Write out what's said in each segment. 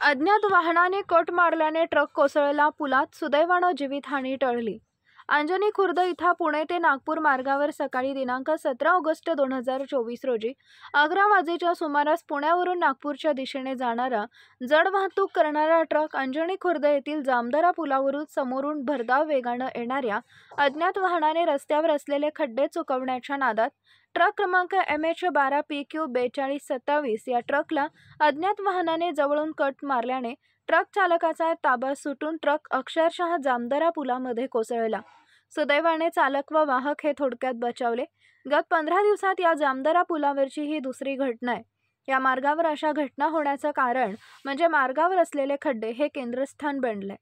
अज्ञात वाहनाने कट मारल्याने ट्रक कोसळला, पुलात सुदैवानं जीवितहानी टळली। अंजनी खुर्द इथं पुणे ते नागपूर मार्गावर सकाळी दिनांक 17 ऑगस्ट 2024 रोजी 11 वाजेच्या सुमारास पुण्यावरून नागपूरच्या दिशेने जाणारा जड वाहतूक करणारा ट्रक अंजनी खुर्द येथील जामदरा पुलावरून समोरून भरधाव वेगाने येणाऱ्या अज्ञात वाहनाने रस्त्यावर असलेले खड्डे चुकवण्याच्या नादात ट्रक क्रमांक MH12PQ 4227 या ट्रकला अज्ञात वाहनाने जवळून कट मारल्याने ट्रक चालकाचा ताबा सुटून ट्रक अक्षरशः जामदरा पुलामध्ये कोसळला। सुदैवाने चालक व वाहक हे थोडक्यात बचावले। गत 15 दिवसात या जामदरा पुलावरची ही दुसरी घटना आहे। या मार्गावर अशा घटना होण्याचं कारण म्हणजे मार्गावर असलेले खड्डे हे केंद्रस्थान बनले।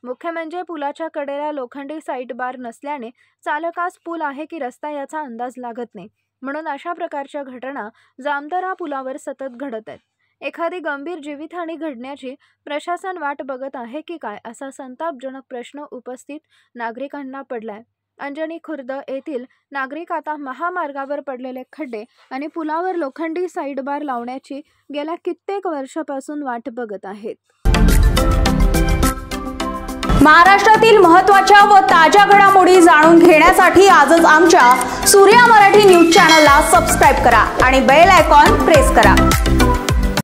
मुख्य म्हणजे पुलाच्या कडेला लोखंडी साईड बार नसल्याने चालकास पूल आहे की रस्ता याचा अंदाज लागत नाही, म्हणून अशा प्रकारच्या घटना जामदरा पुलावर सतत घडत आहेत। एखादी गंभीर जीवितहानी घडण्याची प्रशासन वाट बघत आहे की काय असा संतापजनक प्रश्न उपस्थित नागरिकांना पडलाय। अंजनी खुर्द येथील नागरिक आता महामार्गावर पडलेले खड्डे आणि पुलावर लोखंडी साईड बार लावण्याची गेल्या कित्येक वर्षापासून वाट बघत आहेत। महाराष्ट्रातील महत्त्वाच्या व ताज्या घडामोडी जाणून घेण्यासाठी आजच आमच्या सूर्या मराठी न्यूज चॅनलला सबस्क्राइब करा आणि बेल आयकॉन प्रेस करा।